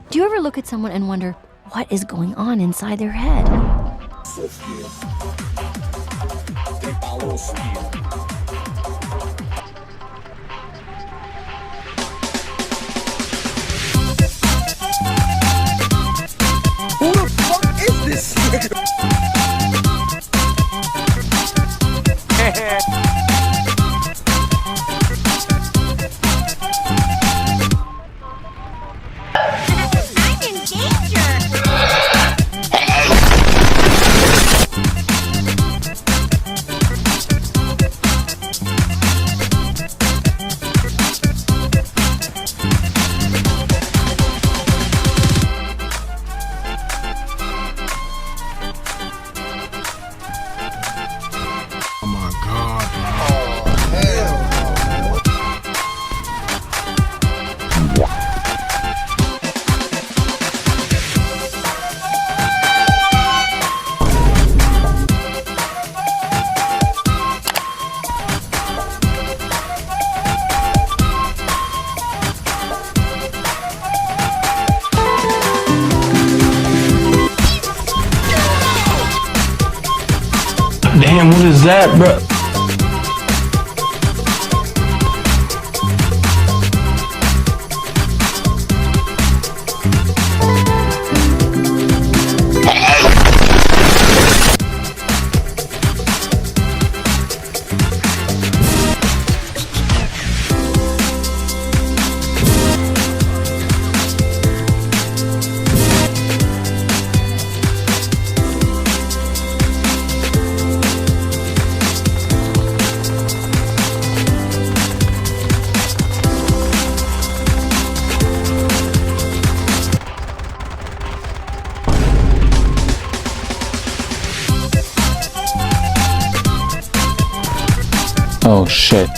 Do you ever look at someone and wonder what is going on inside their head? Who the fuck is this nigga? Oh my God, bro. Damn, what is that, bro? Oh shit.